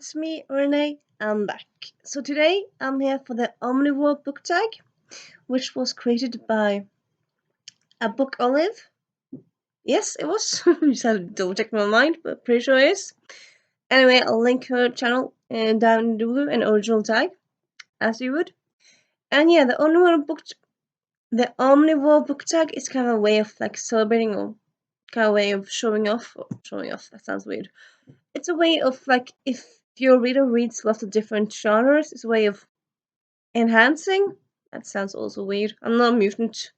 it's me, Renee. I'm back. So today I'm here for the Omnivore Book Tag, which was created by a book olive. Yes, it was. Just had to double check my mind, but pretty sure it is. Anyway, I'll link her channel and down below an original tag, as you would. And yeah, the Omnivore Book Tag is kind of a way of like celebrating or kind of way of showing off. Showing off. That sounds weird. It's a way of like if your reader reads lots of different genres, it's a way of enhancing. That sounds also weird. I'm not a mutant.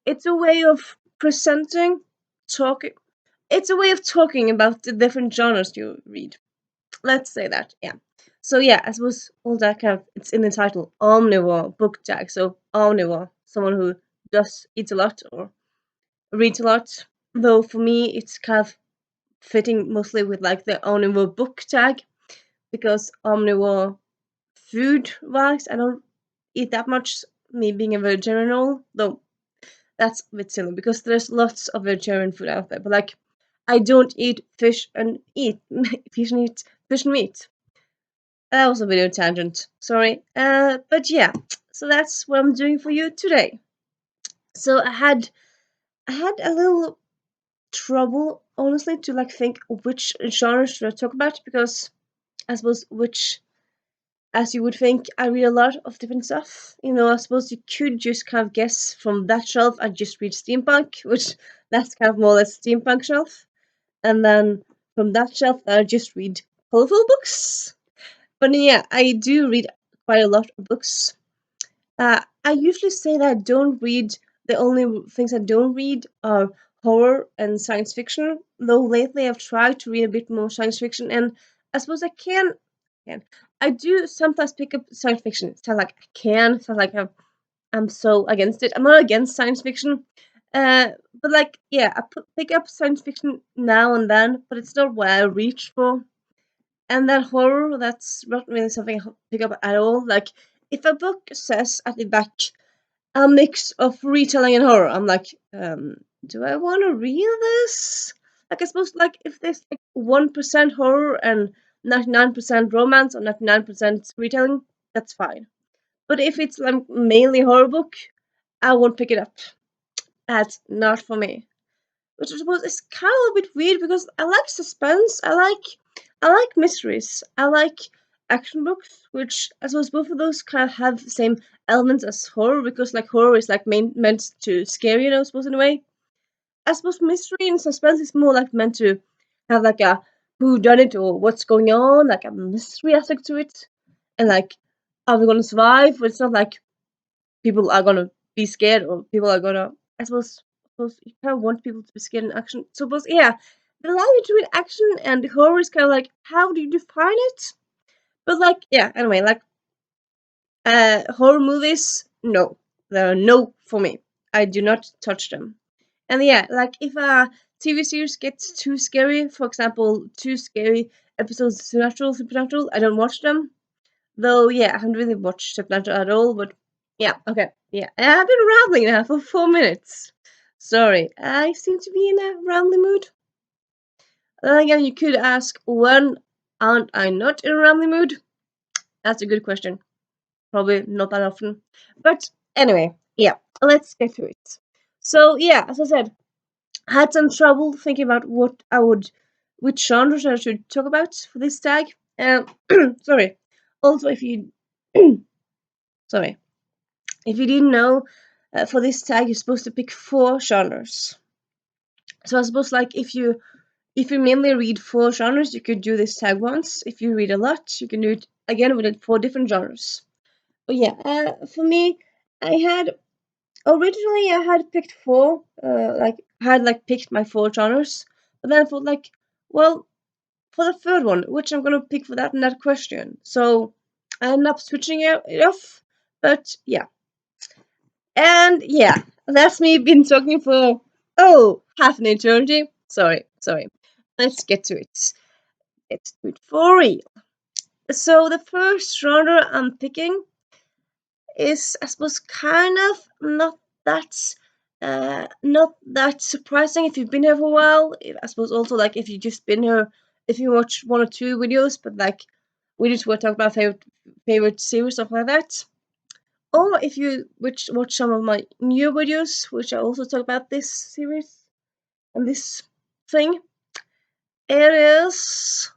It's a way of presenting, talking. It's a way of talking about the different genres you read. Let's say that, yeah. So yeah, I suppose all that kind of it's in the title, Omnivore Book Tag. So omnivore, someone who does eats a lot or reads a lot. Though for me, it's kind of fitting mostly with like the Omnivore Book Tag because omnivore food wise, I don't eat that much. Me being a vegetarian and all, though that's a bit silly because there's lots of vegetarian food out there. But like, I don't eat fish and fish and meat. That was a video tangent. Sorry. But yeah. So that's what I'm doing for you today. So I had a little trouble honestly to like think which genre should I talk about because I suppose which as you would think, I read a lot of different stuff. I suppose you could just kind of guess from that shelf. I just read steampunk, which that's kind of more or less steampunk shelf. And then from that shelf, I just read colorful books. But yeah, I do read quite a lot of books. I usually say that I don't read. The only things I don't read are horror and science fiction. Though lately I've tried to read a bit more science fiction, and I suppose I can. I do sometimes pick up science fiction. It sounds like I can. It sounds like I'm so against it. I'm not against science fiction. But like, yeah, pick up science fiction now and then, but it's not what I reach for. And then horror, that's not really something I pick up at all. Like, if a book says at the back a mix of retelling and horror, I'm like, do I want to read this? Like, I suppose, like, if there's like 1% horror and 99% romance or 99% retelling, that's fine. But if it's like mainly horror book, I won't pick it up. That's not for me. Which I suppose is kind of a bit weird because I like suspense. I like mysteries. I like action books, which I suppose both of those kind of have the same elements as horror because like horror is like meant to scare you, I suppose in a way. I suppose mystery and suspense is more like meant to have like a who done it or what's going on, like a mystery aspect to it, and like are we gonna survive? But it's not like people are gonna be scared or people are gonna. I suppose you kind of want people to be scared in action. So, suppose yeah, they allow you to read action and horror is kind of like how do you define it? But like yeah, anyway, like horror movies, no, they're no for me. I do not touch them. And yeah, like if a TV series gets too scary, for example, too scary episodes of Supernatural, I don't watch them. Though, yeah, I haven't really watched Supernatural at all, but yeah, okay, yeah. I've been rambling now for 4 minutes. Sorry, I seem to be in a rambling mood. Then again, you could ask, when aren't I not in a rambling mood? That's a good question. Probably not that often. But anyway, yeah, let's get to it. So, yeah, as I said, I had some trouble thinking about which genres I should talk about for this tag. Sorry. Also, if you, sorry, if you didn't know, for this tag you're supposed to pick 4 genres. So I suppose like if you mainly read 4 genres, you could do this tag once. If you read a lot, you can do it again with 4 different genres. But yeah, for me, I had originally I had picked 4, picked my 4 genres, but then I thought like, well, for the third one, which I'm gonna pick for that and that question. So I ended up switching it off. But yeah. And yeah, that's me been talking for half an eternity. Sorry. Let's get to it. Let's do it for real. So the first genre I'm picking is, I suppose, kind of not that surprising if you've been here for a while. I suppose also like if you just been here, if you watch 1 or 2 videos, but like we just were talking about favorite series, stuff like that. Or if you watch some of my new videos, which I also talk about this series and this thing, it is.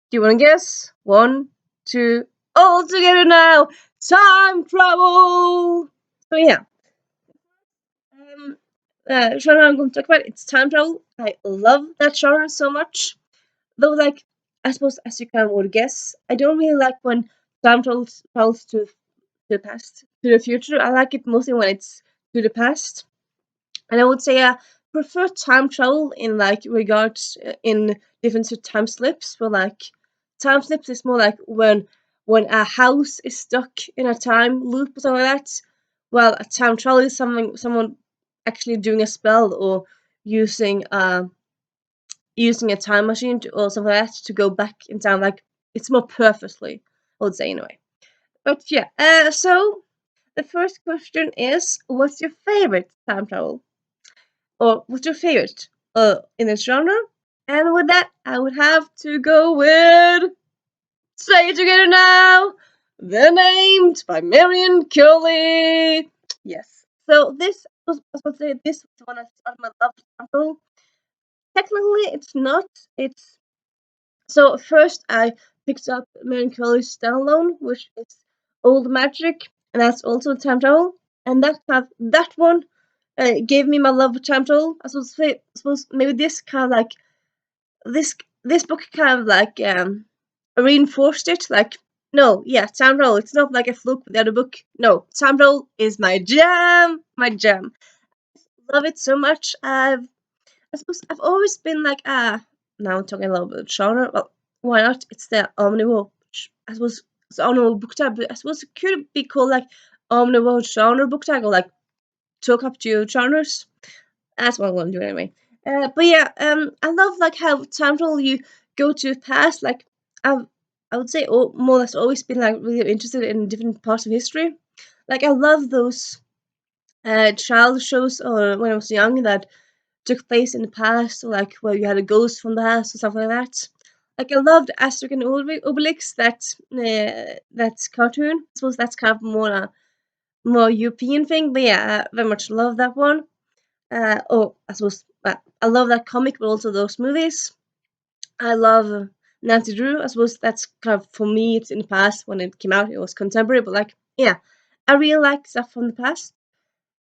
Do you want to guess? 1, 2, all together now. Time travel. So yeah, genre I'm going to talk about, it's time travel. I love that genre so much. Though, like, I suppose as you kind of would guess, I don't really like when time travels to the past, to the future. I like it mostly when it's to the past. And I would say I prefer time travel in like regards in different to time slips. But like time slips is more like when a house is stuck in a time loop or something like that. Well, a time travel is someone actually doing a spell or using using a time machine or something like that to go back in time. Like it's more purposely, I would say anyway. But yeah, so the first question is, what's your favorite time travel? Or what's your favorite in this genre? And with that, I would have to go with Say It Together Now! They're Named by Marion Curley! Yes. So this was, I was going to say, this was one of my love sample. Technically, it's not. It's so first I picked up Marion Curley's standalone, which is Old Magic, and that's also time travel. And that one gave me my love of time travel. I suppose maybe this kind of like this book kind of like reinforced it. Like, no, yeah, time travel. It's not like a fluke with the other book. No, time travel is my jam, my jam. Love it so much. I suppose I've always been like now I'm talking a little bit of genre. Well, why not? It's the Omnivore. I suppose it's Omnivore Book Tag, but I suppose it could be called like Omnivore Genre Book Tag or like talk up to genres. That's what I want to do anyway. But yeah, I love like how time travel you go to the past. Like I would say more or less always been like really interested in different parts of history. Like I love those child shows or when I was young that took place in the past, or like where you had a ghost from the past or something like that. Like I loved Asterix and Obelix, that cartoon. I suppose that's kind of more a more European thing, but yeah, I very much love that one. I suppose I love that comic, but also those movies. I love Nancy Drew. I suppose that's kind of for me. It's in the past when it came out. It was contemporary, but like yeah, I really like stuff from the past.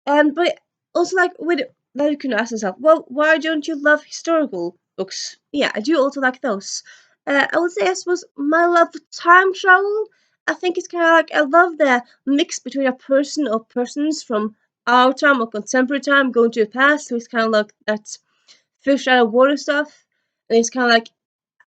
But also like with that you can ask yourself, well, why don't you love historical books? Yeah, I do also like those. I would say I suppose my love for time travel. I think it's kind of like I love the mix between a person or persons from our time or contemporary time going to the past. So it's kind of like that fish out of water stuff, and it's kind of like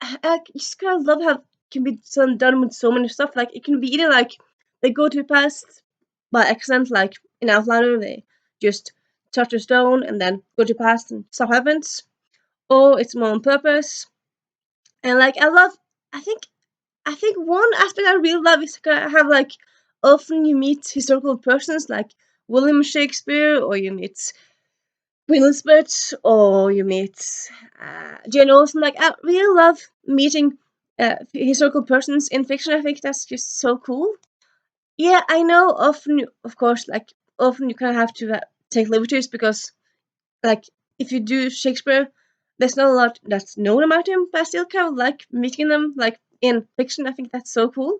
I just kind of love how it can be done with so many stuff. Like it can be either like they go to the past by accident, like in Outlander, they just touch a stone and then go to the past and stuff happens, or it's more on purpose. And like I think, I think one aspect I really love is kind of have like often you meet historical persons like William Shakespeare, or you meet Queen Elizabeth, or you meet Jane Austen. Like I really love meeting historical persons in fiction. I think that's just so cool. Yeah, I know. Often, of course, like often you kind of have to take liberties because, like, if you do Shakespeare, there's not a lot that's known about him. But I still kind of like meeting them, like in fiction. I think that's so cool.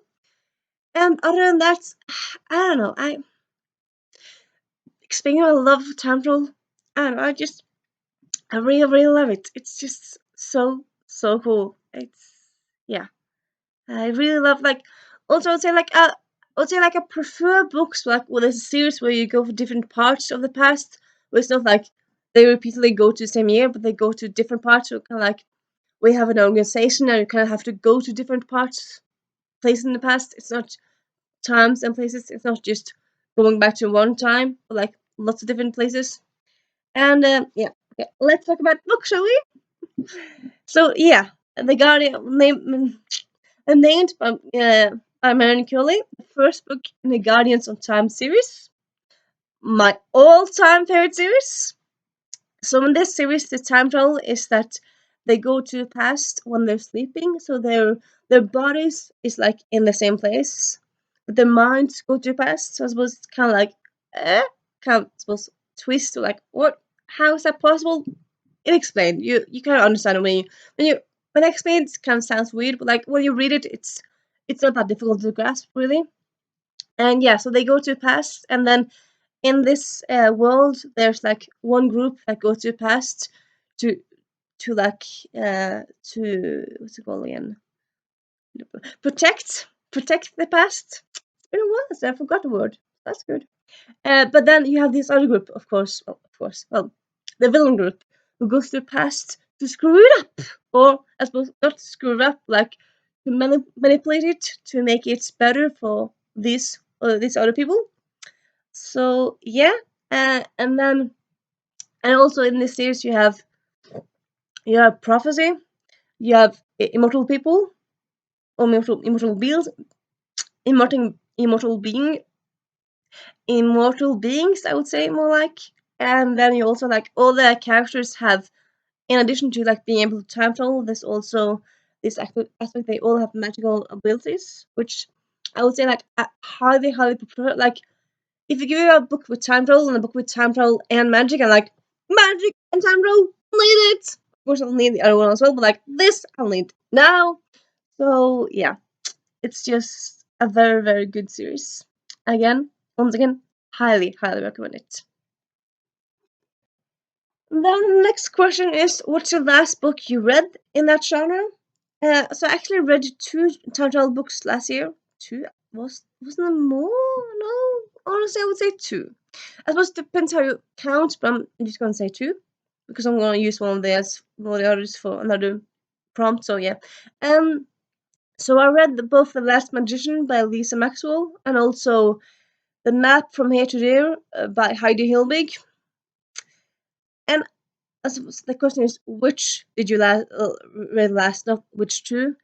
And other than that, I don't know. I speaking of love of time travel, I don't know. I really, really love it. It's just so cool. It's yeah. I really love like also I would say like I prefer books like well there's a series where you go for different parts of the past where it's not like they repeatedly go to the same year but they go to different parts, so kinda like we have an organization and you kinda have to go to different parts places in the past. It's not times and places, it's not just going back to one time, but like lots of different places. And yeah, okay, let's talk about books, shall we? So yeah, the Guardian named by Marion Curley, the first book in the Guardians of Time series, my all-time favorite series. So in this series, the time travel is that they go to the past when they're sleeping, so their bodies is like in the same place, but their minds go to the past. So I suppose it's kind of like, kind of I suppose twist to like, what? How is that possible? It explained. You kind of understand it when I explain. It kind of sounds weird, but like when you read it, it's not that difficult to grasp really. And yeah, so they go to the past, and then in this world, there's like one group that goes to the past to like to what's it called again? Protect the past. It's been a while since I forgot the word. That's good. But then you have this other group, well, the villain group, who goes to the past to screw it up, or I suppose not screw it up, like to manipulate it to make it better for these other people. So yeah, and then and also in this series you have prophecy, you have immortal people, or immortal beings, immortal being immortal beings, I would say more like. And then you also like all the characters have, in addition to like being able to time travel, there's also this aspect they all have magical abilities, which I would say like I highly prefer. Like if you give me a book with time travel and a book with time travel and magic, I'm like, magic and time travel, need it. Of course, I'll need the other one as well, but like this, I'll need now. So yeah, it's just a very good series. Once again, highly recommend it. Then the next question is, what's your last book you read in that genre? So I actually read two time travel books last year. Two wasn't there more? No, honestly, I would say two. I suppose it depends how you count, but I'm just gonna say two because I'm gonna use one of the others for another prompt. So yeah, so I read both The Last Magician by Lisa Maxwell and also The Map from Here to There by Heidi Hilbig. And I suppose the question is, which did you read last? Not which two.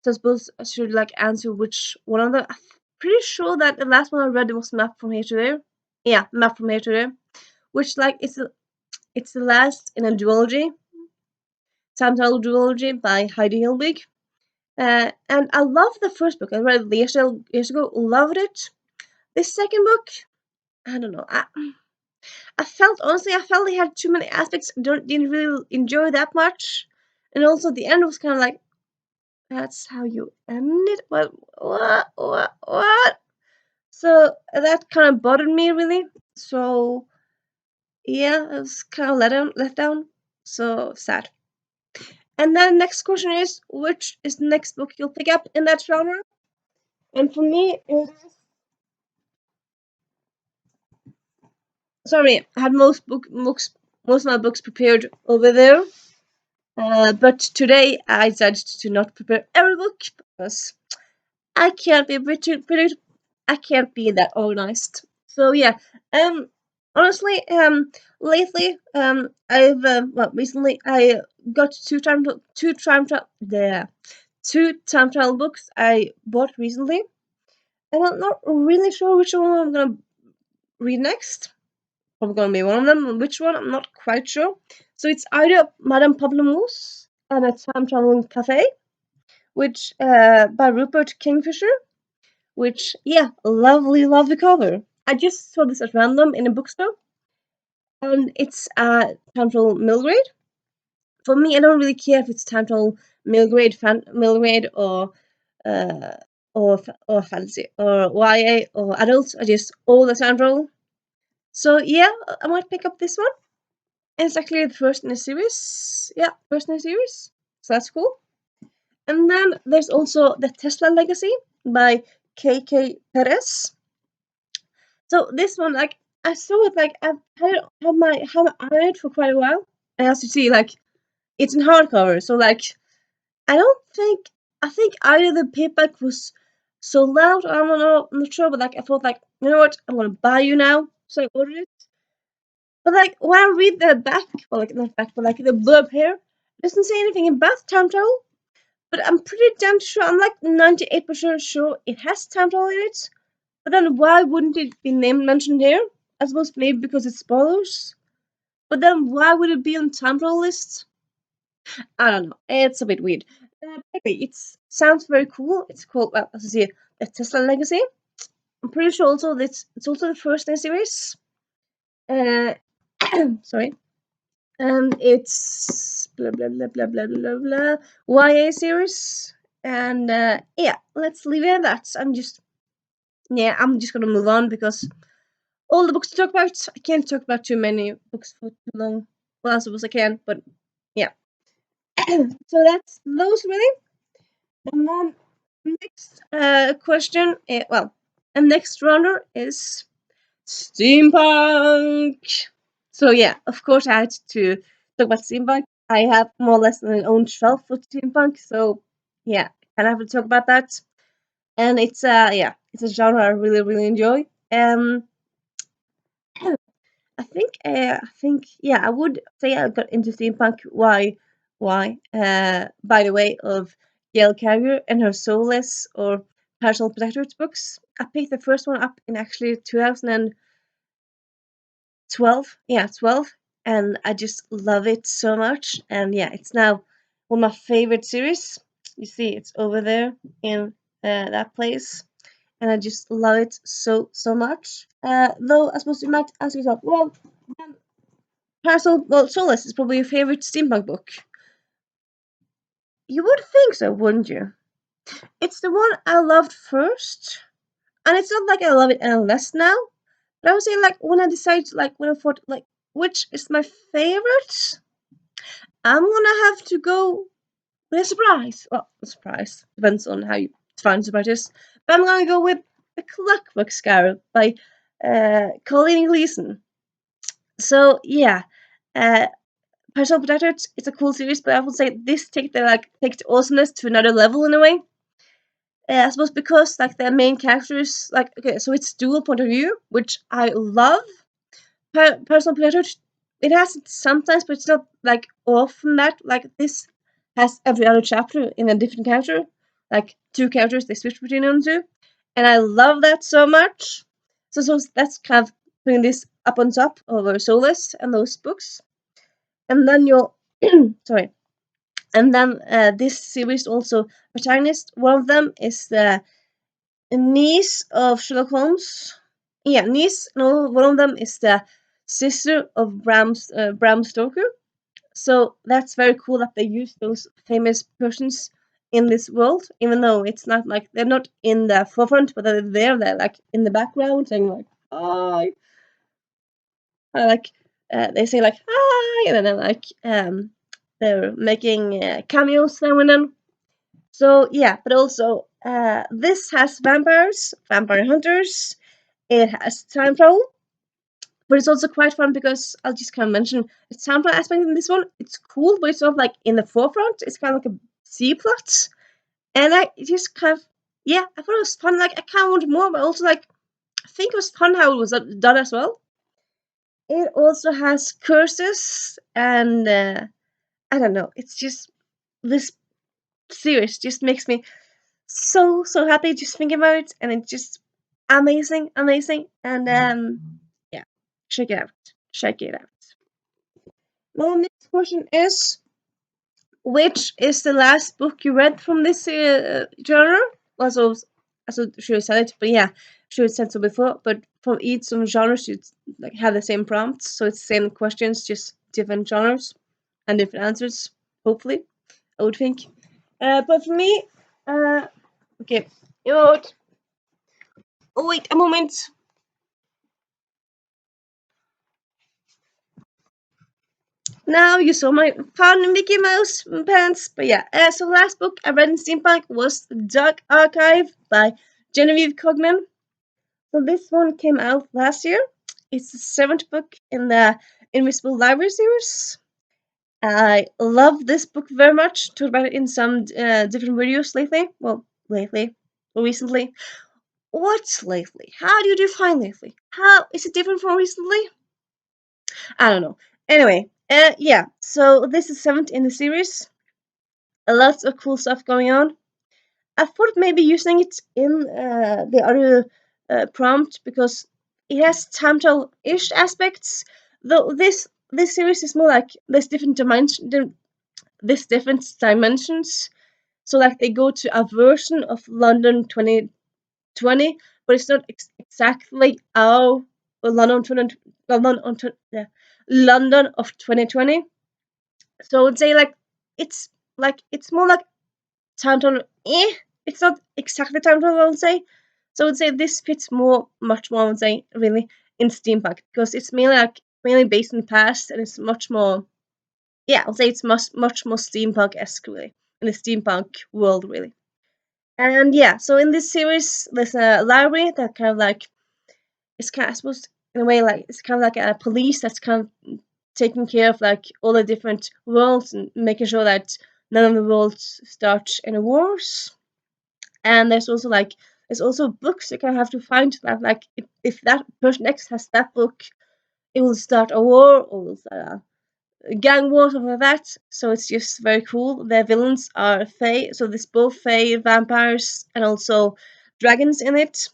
So I suppose I should like answer which one of them. I'm pretty sure that the last one I read was Map from Here to There. Yeah, Map from Here to There, which like it's the last in a duology, time travel duology by Heidi Hilbig. And I love the first book. I read it years ago. Loved it. The second book, I don't know. I felt they had too many aspects. Didn't really enjoy that much, and also the end was kind of like, that's how you end it. What? So that kind of bothered me really. So yeah, I was kind of let down. So sad. And then next question is, which is the next book you'll pick up in that genre? And for me, sorry, I had most of my books prepared over there. But today I decided to not prepare every book because I can't be I can't be that organized. So yeah, honestly, lately, recently I got two time travel books I bought recently, and I'm not really sure which one I'm gonna read next. Probably gonna be one of them. Which one? I'm not quite sure. So it's either Madame Pamplemousse and a Time Traveling Cafe, which by Rupert Kingfisher. Which yeah, lovely cover. I just saw this at random in a bookstore, and it's time travel middle grade. For me, I don't really care if it's time travel middle grade uh or fantasy or YA or adults. I just all the time travel. So yeah, I might pick up this one. And it's actually the first in a series. Yeah, first in a series. So that's cool. And then there's also The Tesla Legacy by K.K. Perez. So this one, like, I saw it, like, I've had my eye on it for quite a while. And as you see, like, it's in hardcover. So, like, I don't think, I think either the paperback was sold out, I don't know, I'm not sure, but, like, I thought, like, you know what, I'm gonna buy you now. So I ordered it. But like when I read the back, or like not back, but like the blurb here, it doesn't say anything about time travel. But I'm pretty damn sure. I'm like 98% sure it has time travel in it. But then why wouldn't it be mentioned here? I suppose maybe because it's spoilers. But then why would it be on time travel list? I don't know. It's a bit weird. Anyway, it sounds very cool. It's called, well, as you see, the Tesla Legacy. I'm pretty sure also that it's also the first in the series. Uh, sorry. And it's blah blah blah blah blah blah blah YA series. And yeah, let's leave it at that. I'm just gonna move on because all the books to talk about. I can't talk about too many books for too long. Well, I suppose I can, but yeah. So that's those really. And then next question, and next runner is steampunk. So yeah, of course I had to talk about steampunk. I have more or less an own shelf for steampunk, so yeah, I have to talk about that. And it's a genre I really really enjoy. Yeah, I would say I got into steampunk. By the way, of Gail Carrier and her Soulless or Personal Protectorate books. I picked the first one up in actually 2012. Yeah, 12, and I just love it so much. And yeah, it's now one of my favorite series. You see, it's over there in that place, and I just love it so much. Though I suppose you might ask yourself, well, Solace is probably your favorite steampunk book. You would think so, wouldn't you? It's the one I loved first, and it's not like I love it any less now. But I would say, like, when I decided, like, when I thought, like, which is my favorite, I'm gonna have to go with a surprise. Well, a surprise depends on how you define surprises. But I'm gonna go with The Clockwork Scarab by Colleen Gleason. So yeah, uh, Personal Protectorate is a cool series, but I would say this take the awesomeness to another level in a way. I suppose because like the main characters, like, okay, so it's dual point of view, which I love. Personal Protectorate, it has it sometimes, but it's not like often that. Like this has every other chapter in a different character, like two characters they switch between them two, and I love that so much. So that's kind of putting this up on top of Soulless and those books, and then you'll sorry. And then this series also protagonist. One of them is the niece of Sherlock Holmes. Yeah, niece. No, one of them is the sister of Bram Stoker. So that's very cool that they use those famous persons in this world, even though it's not like they're not in the forefront, but they're there. They're like in the background, saying like "hi," like they say like "hi," and then they're making cameos now and then. So yeah, but also this has vampires, vampire hunters. It has time travel, but it's also quite fun because I'll just kind of mention the time travel aspect in this one. It's cool, but it's not like in the forefront. It's kind of like a C plot, and I just kind of I thought it was fun. Like I kind of wanted more, but also like I think it was fun how it was done as well. It also has curses, and I don't know. It's just this series just makes me so happy just thinking about it, and it's just amazing, and yeah, check it out, check it out. My next question is, which is the last book you read from this genre? Also, also should have said it, but yeah, should have said so before. But from each of genres, you like have the same prompts, so it's the same questions, just different genres and different answers. Hopefully, I would think. But for me, uh, okay, you know what? Oh, wait a moment. Now you saw my fun Mickey Mouse pants. But yeah, so the last book I read in Steampunk was Dark Archive by Genevieve Cogman. So this one came out last year. It's the seventh book in the Invisible Library series. I love this book very much. Talked about it in some different videos lately. Well, lately, or recently. What's lately? How do you define lately? How is it different from recently? I don't know. Anyway, yeah. So this is seventh in the series. A lot of cool stuff going on. I thought maybe using it in the other prompt because it has time travel ish aspects. Though this series is more like there's different dimension, this different dimensions. So like they go to a version of London 2020, but it's not exactly our London 20, London on yeah, London of 2020. So I would say it's more like time travel. It's not exactly time travel, I would say. So I would say this fits much more. I would say really in steampunk because it's mainly based in the past and it's much more. Yeah, I would say it's much more steampunk-esque really in the steampunk world really. And yeah, so in this series, there's a library that kind of like it's kind of, I suppose in a way like it's kind of like a police that's kind of taking care of like all the different worlds and making sure that none of the worlds start any wars. And there's also books you kind of have to find that like if that person X has that book, it will start a war or will start a gang war something like that. So it's just very cool. Their villains are fae, so there's both fae, vampires, and also dragons in it,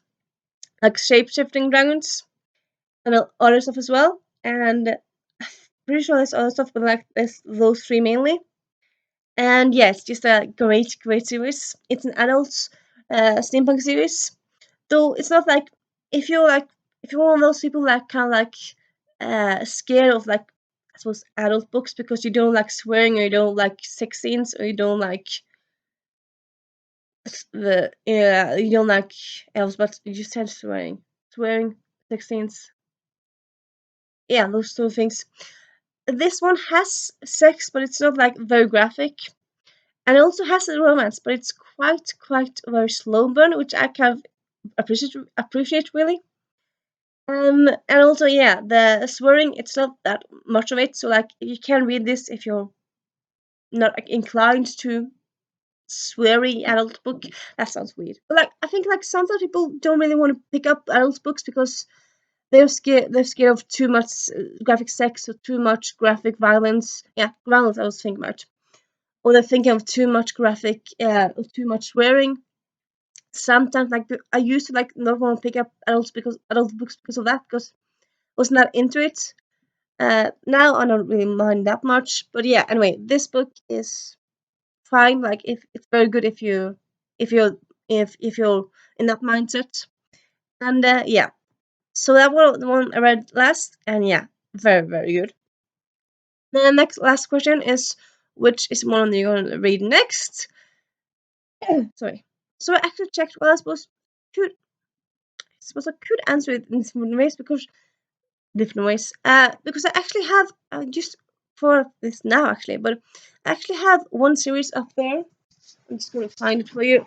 like shape-shifting dragons and other stuff as well. And I'm pretty sure there's other stuff, but like there's those three mainly. And yeah, it's just a great series. It's an adult steampunk series, though it's not like if you're like if you're one of those people that kind of like scared of like I suppose adult books because you don't like swearing or you don't like sex scenes or you don't like the yeah you don't like else, but you just said swearing sex scenes, yeah, those two things. This one has sex, but it's not like very graphic, and it also has a romance, but it's quite very slow burn, which I kind of appreciate really. And also, yeah, the swearing, it's not that much of it, so like you can read this if you're not like, inclined to sweary adult book. That sounds weird, but like I think like sometimes people don't really want to pick up adult books because they're scared of too much graphic sex or too much graphic violence. Yeah, violence I was thinking about, or they're thinking of too much graphic, or too much swearing. Sometimes like I used to like not want to pick up adult books because of that because I was not into it. Now I don't really mind that much, but yeah. Anyway, this book is fine. Like if it's very good if you're if you're in that mindset. And yeah, so that was the one I read last, and yeah, very good. The next last question is which is one you're gonna read next? Sorry. So I actually checked what could I could answer it in different ways because I actually have just for this now actually, but I actually have one series up there. I'm just gonna find it for you.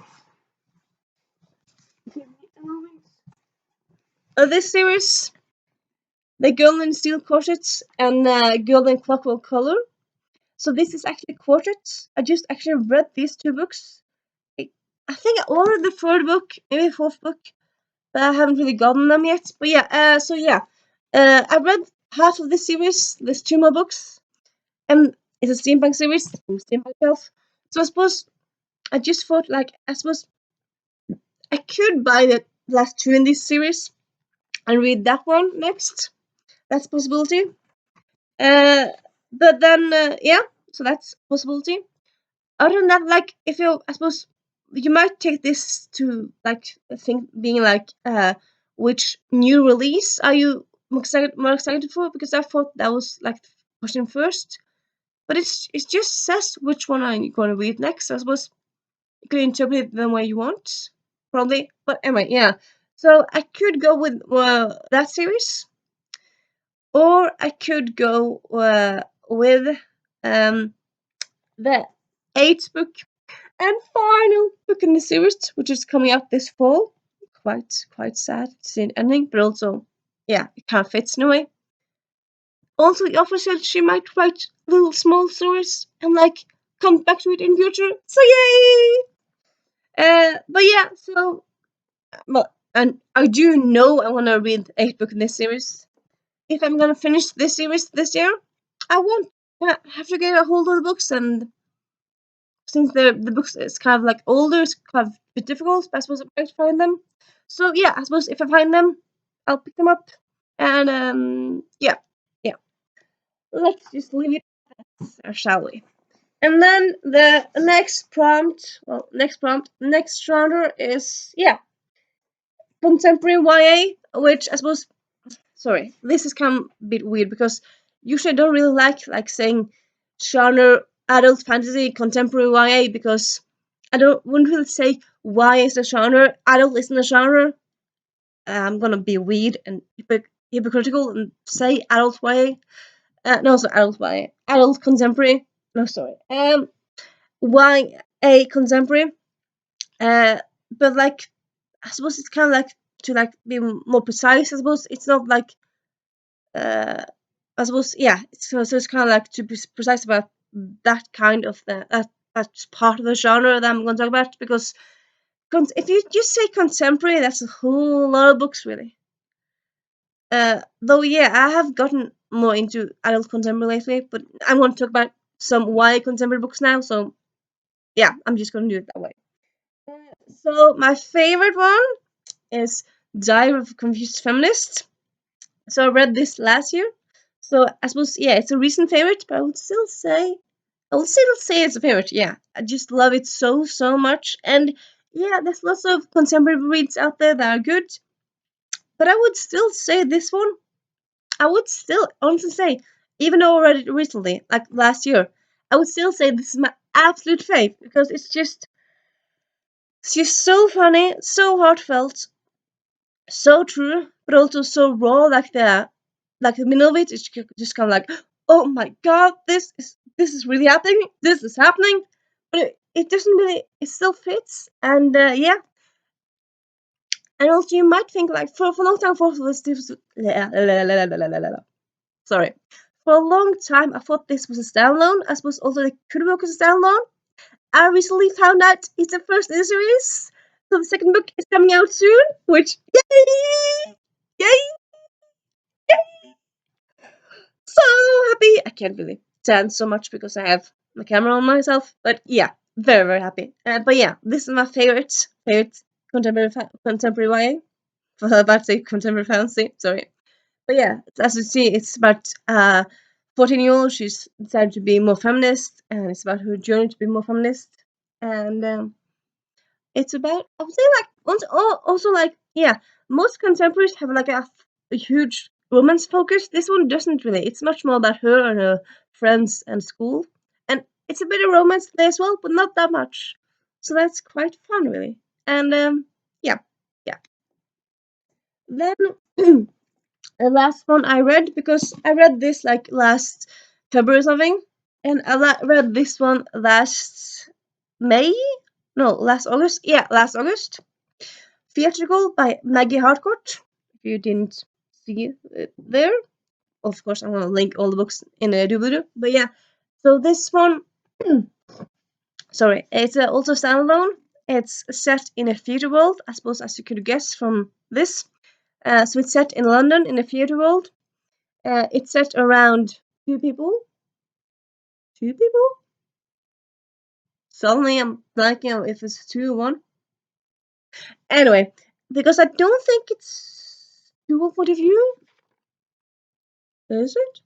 This series, The Girl in Steel Corsets and Girl in Clockwork Color. So this is actually quartets. I just actually read these two books. I think I ordered the third book, maybe the fourth book, but I haven't really gotten them yet. But yeah, so yeah, I read half of this series. There's two more books, and it's a steampunk series from Steampunk Shelf. So I suppose I just thought like I suppose I could buy the last two in this series and read that one next. That's a possibility. Uh, but then yeah, so that's a possibility. Other than that, like if you, I suppose you might take this to like think being like which new release are you more excited for? Because I thought that was like the question first, but it just says which one are you going to read next. I suppose you could interpret it the way you want, probably. But anyway, yeah. So I could go with that series, or I could go with um, the eighth book and final book in the series, which is coming out this fall. Quite sad to see an ending, but also, yeah, it kind of fits in a way. Also, the author said she might write little small stories and like come back to it in future. So yay! But yeah, so well, and I do know I want to read 8 book in this series. If I'm gonna finish this series this year, I won't have to get a hold of the books, and since the books is kind of like older, it's kind of a bit difficult, but I suppose I might find them. So yeah, I suppose if I find them, I'll pick them up. And yeah. Let's just leave it, or shall we? And then the next genre is contemporary YA, which I suppose. Sorry, this is kind of a bit weird because usually I don't really like saying genre adult fantasy contemporary YA because I don't wouldn't really say YA is a genre, adult isn't a genre. I'm gonna be weird and hypocritical and say adult YA. No, sorry, adult YA, adult contemporary. No, sorry. YA contemporary. But like I suppose it's kind of like to be more precise. I suppose it's not like uh, I suppose so it's kind of like to be precise about that kind of that's part of the genre that I'm going to talk about because if you just say contemporary, that's a whole lot of books really. Though I have gotten more into adult contemporary lately, but I'm going to talk about some YA contemporary books now. So I'm just going to do it that way. So my favorite one is Diary of a Confused Feminist. So I read this last year. So I suppose it's a recent favorite, but I would still say it's a favorite. Yeah, I just love it so much, and there's lots of contemporary reads out there that are good, but I would still say this one. I would still honestly say, even though I read it recently, like last year, I would still say this is my absolute fave because it's just so funny, so heartfelt, so true, but also so raw. Like the middle of it is just kind of like, oh my god, this is really happening. This is happening, but it doesn't really. It still fits, and and also you might think like for a long time, for this sorry, for a long time I thought this was a standalone. I suppose also it could work as a standalone. I recently found out it's the first in the series, so the second book is coming out soon, which yay, yay, so happy. I can't really dance so much because I have my camera on myself, but very very happy. But this is my favorite contemporary YA. I was about to say contemporary fantasy. Sorry, but as you see, it's about 14-year-old. She's decided to be more feminist, and it's about her journey to be more feminist. And it's about I would say like also like most contemporaries have like a huge romance focus. This one doesn't really. It's much more about her and her friends and school, and it's a bit of romance there as well, but not that much. So that's quite fun, really. And yeah, yeah. Then the last one I read because I read this like last February or something, and I read this one last May. No, last August. Yeah, last August. Theatrical by Maggie Harcourt. If you didn't see it there, of course, I'm gonna link all the books in the doobly-doo. But so this one, sorry, it's also standalone. It's set in a theater world, I suppose, as you could guess from this. So it's set in London in a theater world. It's set around two people. Two people? Suddenly I'm blanking out if it's two or one. Anyway, because I don't think it's dual point of view. Is it?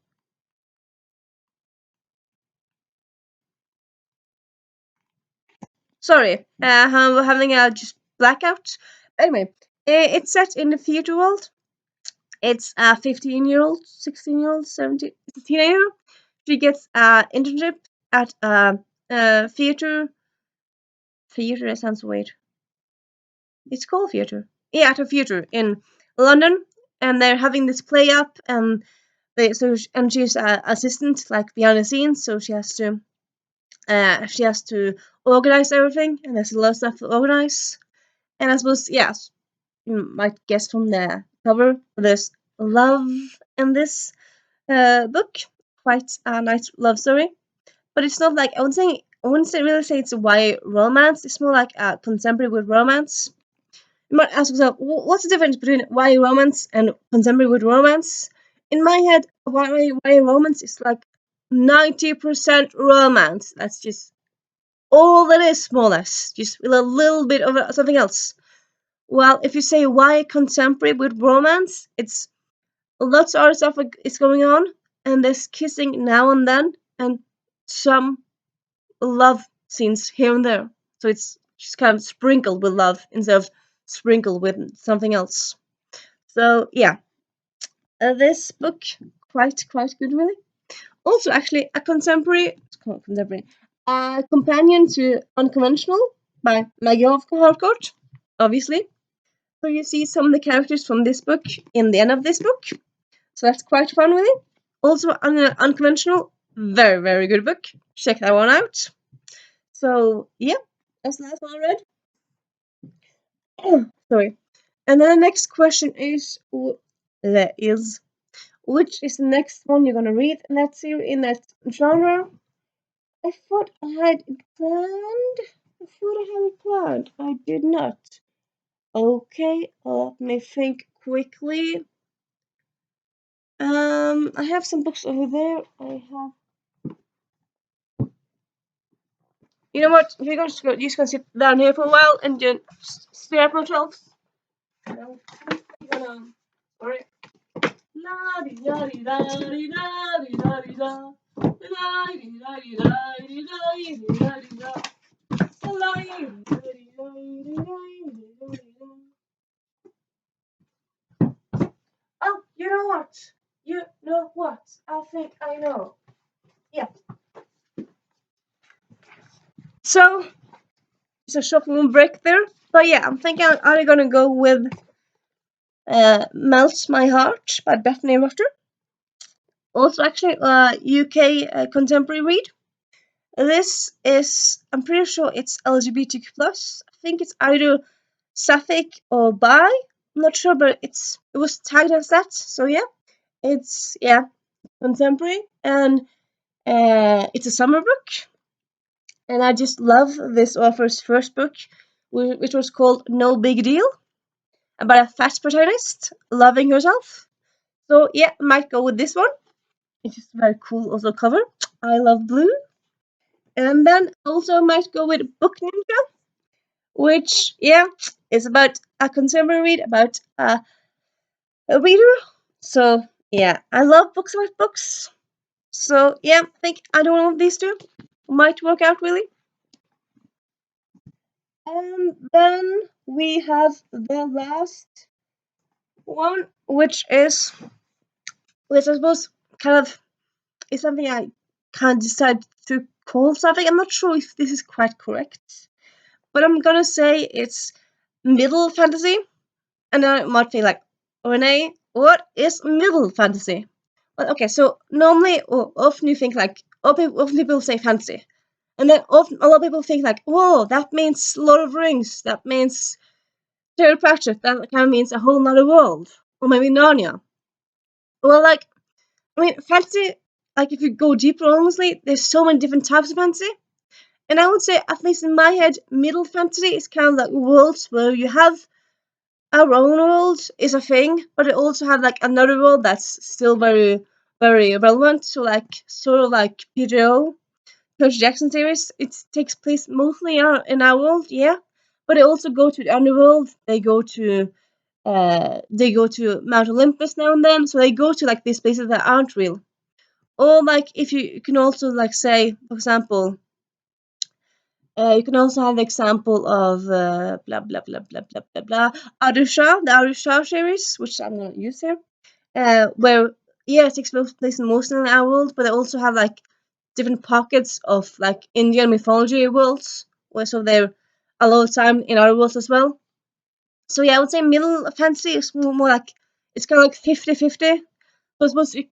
Sorry, I'm having a just blackout. Anyway, it's set in the theater world. It's a 15-year-old, 16-year-old, 17. It's a teenager. She gets an internship at a theater. Theater, that sounds weird. It's called theater. Yeah, at a theater in London, and they're having this play up, and and she's an assistant, like behind the scenes, so she has to organize everything, and there's a lot of stuff to organize. And I suppose, you might guess from the cover, there's love in this book. Quite a nice love story. But it's not like, I wouldn't really say it's a YA romance. It's more like a contemporary with romance. You might ask yourself, what's the difference between YA romance and contemporary with romance? In my head, YA romance is like 90% romance. That's just all that is, more or less. Just with a little bit of something else. Well, if you say why contemporary with romance, it's lots of other stuff is going on, and there's kissing now and then, and some love scenes here and there. So it's just kind of sprinkled with love instead of sprinkled with something else. So yeah, this book quite good really. Also, actually, a companion to Unconventional by Maggie Harcourt, obviously. So you see some of the characters from this book in the end of this book. So that's quite fun, really. Also, Unconventional, very good book. Check that one out. So yeah, that's the last one I read. Sorry. And then the next question is, which is the next one you're gonna read in that series, in that genre? I thought I had it planned. I thought I had it planned. I did not. Okay, let me think quickly. I have some books over there. I have. You know what? You're just gonna sit down here for a while and just stare at my shelves. No, sorry. La di da di da di da di da di da. La di da di da di da di da di da. La di da di da di da di da. Oh, you know what? You know what? I think I know. Yeah. So it's a shocking break there, but yeah, I'm thinking I'm either gonna go with "Melts My Heart" by Bethany Rutter. Also, actually, UK contemporary read. This is, I'm pretty sure it's LGBTQ plus. I think it's either sapphic or bi. I'm not sure, but it was tagged as that. So yeah, contemporary, and it's a summer book. And I just love this author's first book, which was called No Big Deal, about a fat protagonist loving herself. So yeah, I might go with this one. It's just very cool also cover. I love blue. And then also might go with Book Ninja, which yeah, is about a contemporary read about a reader. So yeah, I love books about books. So yeah, I think either one of these two might work out really. And then we have the last one, which I suppose kind of is something I can't decide to call something. I'm not sure if this is quite correct, but I'm gonna say it's middle fantasy. And then it might be like, Renee, what is middle fantasy? Well, okay, so normally, or often you think like, often people say fantasy. And then often a lot of people think like, whoa, that means Lord of the Rings, that means Terry Pratchett, that kind of means a whole nother world. Or maybe Narnia. Well, like, I mean, fantasy, like if you go deeper, honestly, there's so many different types of fantasy. And I would say, at least in my head, middle fantasy is kind of like worlds where you have our own world is a thing, but they also have like another world that's still very relevant. So like sort of like PJO, Percy Jackson series, it takes place mostly in our world, yeah. But they also go to the underworld. They go to Mount Olympus now and then. So they go to like these places that aren't real. Or like if you can also like say, for example, you can also have the example of blah blah blah blah blah blah blah Arusha, the Arusha series, which I'm gonna use here, where yeah, it takes place in most of our world, but they also have like different pockets of like Indian mythology worlds, where so they're a lot of time in our worlds as well. So yeah, I would say middle fantasy is more like it's kind of like 50-50. So I suppose you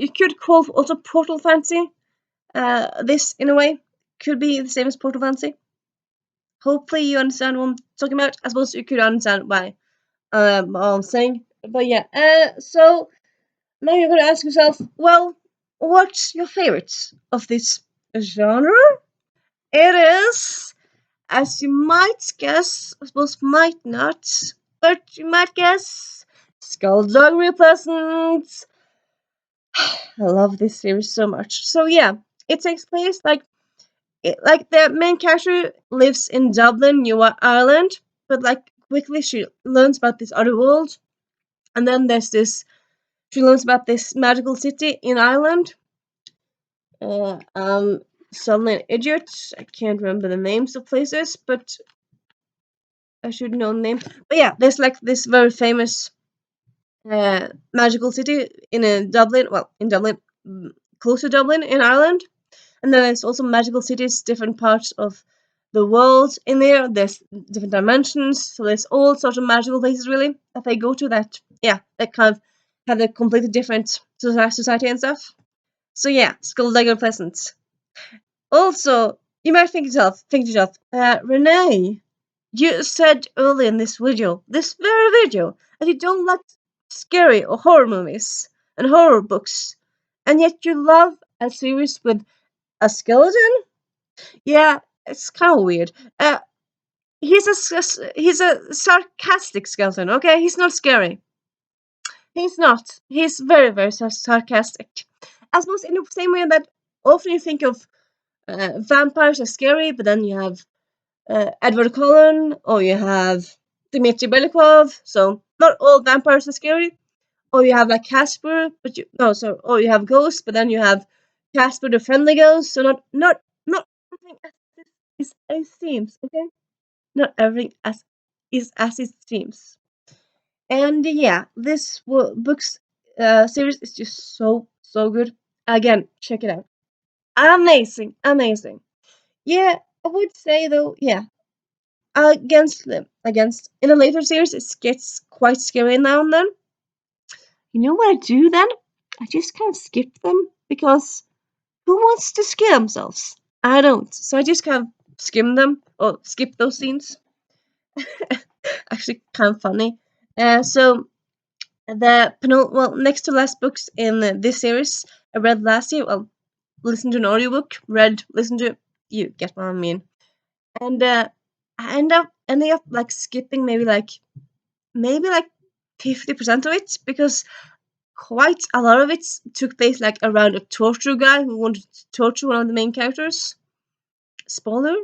could call also portal fantasy. This in a way could be the same as portal fantasy. Hopefully you understand what I'm talking about. I suppose you could understand why what I'm saying. But yeah, so now you're gonna ask yourself, well, what's your favorite of this genre? It is, as you might guess, I suppose might not, but you might guess, Skullduggery Pleasant. I love this series so much. So yeah, it takes place like the main character lives in Dublin, New Ireland, but like quickly she learns about this other world, and then she learns about this magical city in Ireland. Suddenly an Idiot. I can't remember the names of places, but I should know the name. But yeah, there's like this very famous magical city in Dublin. Well, in Dublin, close to Dublin in Ireland. And then there's also magical cities, different parts of the world in there. There's different dimensions. So there's all sorts of magical places really that they go to that, yeah, that kind of have a completely different society and stuff. So yeah, Skulldugger Pleasant. Also, you might think to yourself, Renee, you said earlier in this very video, that you don't like scary or horror movies and horror books, and yet you love a series with a skeleton? Yeah, it's kind of weird. He's a sarcastic skeleton. Okay, he's not scary. He's not. He's very very sarcastic. I suppose in the same way that often you think of vampires are scary, but then you have Edward Cullen or you have Dmitry Belikov. So not all vampires are scary. Or you have like Casper, but you no, so or you have Ghost, but then you have Casper the friendly ghost. So not everything is as it seems. Okay, not everything as it seems. And yeah, this books series is just so good. Again, check it out. Amazing, amazing. Yeah, I would say though, yeah, against in a later series, it gets quite scary now and then. You know what I do then? I just kind of skip them because who wants to scare themselves? I don't. So I just kind of skim them or skip those scenes. Actually, kind of funny. So the next to last books in this series I read last year. Well, listened to an audiobook. Listened to. You get what I mean. And I ending up like skipping maybe like 50% of it because quite a lot of it took place like around a torture guy who wanted to torture one of the main characters. Spoiler?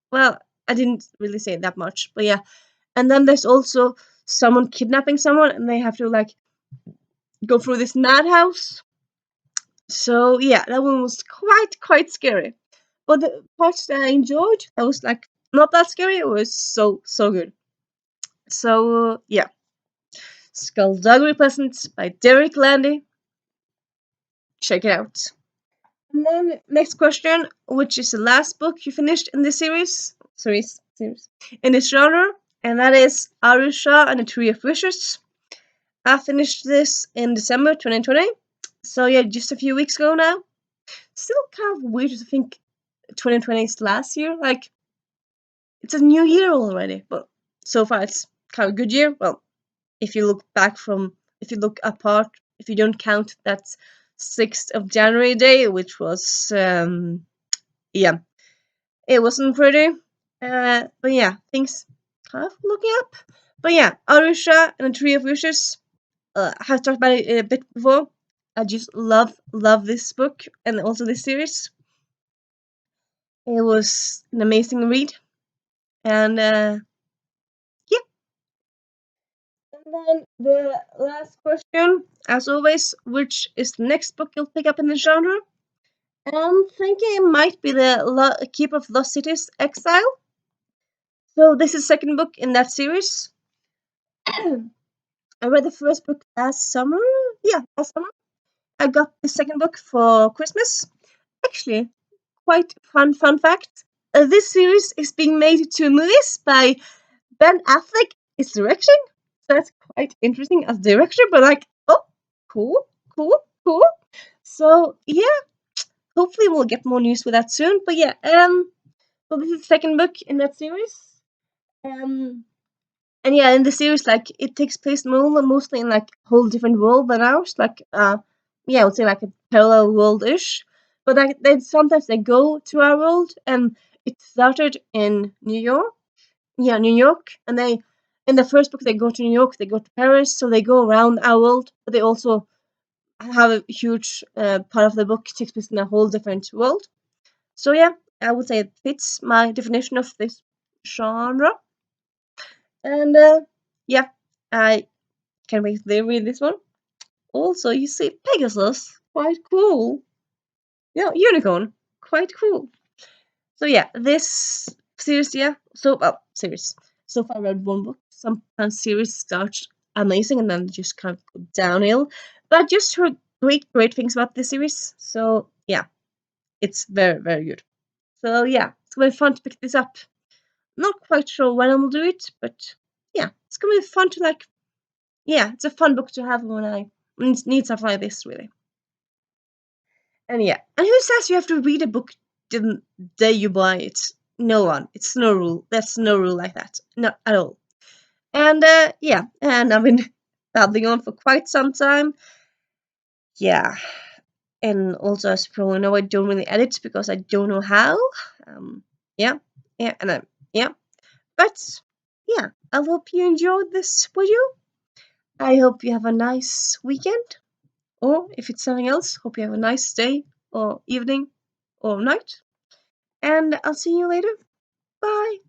Well, I didn't really say that much, but yeah. And then there's also someone kidnapping someone, and they have to like go through this madhouse. So yeah, that one was quite scary. But the parts that I enjoyed, that was like not that scary. It was so good. So yeah, Skullduggery Pleasant by Derek Landy. Check it out. And then next question, which is the last book you finished in this series in this genre, and that is Arusha and the Tree of Wishes. I finished this in December 2020, so yeah, just a few weeks ago now. Still kind of weird to think 2020 is last year. Like it's a new year already, but so far it's kind of a good year. Well, if you look back from, if you look apart, if you don't count that 6th of January day, which was yeah, it wasn't pretty. But yeah, things kind of looking up. But yeah, Arusha and the Tree of Wishes. I have talked about it a bit before. I just love this book and also this series. It was an amazing read, and yeah. And then the last question, as always, which is the next book you'll pick up in the genre? I'm thinking it might be the Keep of Lost Cities Exile. So this is the second book in that series. I read the first book last summer. Yeah, last summer. I got the second book for Christmas. Actually, quite fun fact. This series is being made to movies by Ben Affleck. Is directing, so that's quite interesting as director. But like, oh, cool. So yeah, hopefully we'll get more news with that soon. But yeah, so this is the second book in that series. Um, And yeah, in the series, like it takes place mostly in like a whole different world than ours. Like yeah, I would say like a parallel world ish. But like then sometimes they go to our world, and it started in New York. Yeah, New York, and they in the first book they go to New York, they go to Paris, so they go around our world. But they also have a huge part of the book takes place in a whole different world. So yeah, I would say it fits my definition of this genre. And yeah, I can't wait to read this one. Also, you see Pegasus. Quite cool. Yeah, unicorn. quite cool. So yeah, this series, yeah. So well, series. So far, I read one book. Sometimes series start amazing and then just kind of go downhill. But I just heard great things about this series. So yeah, it's very good. So yeah, it's gonna be fun to pick this up. Not quite sure when I will do it, but yeah, it's gonna be fun to like. Yeah, it's a fun book to have when I need something like this, really. And yeah, and who says you have to read a book the day you buy it? No one. It's no rule. That's no rule like that. Not at all. And yeah, and I've been babbling on for quite some time. Yeah, and also as you probably know, I don't really edit because I don't know how. Um, yeah, yeah, and yeah, but yeah, I hope you enjoyed this video. I hope you have a nice weekend, or if it's something else, hope you have a nice day or evening or night. And I'll see you later. Bye.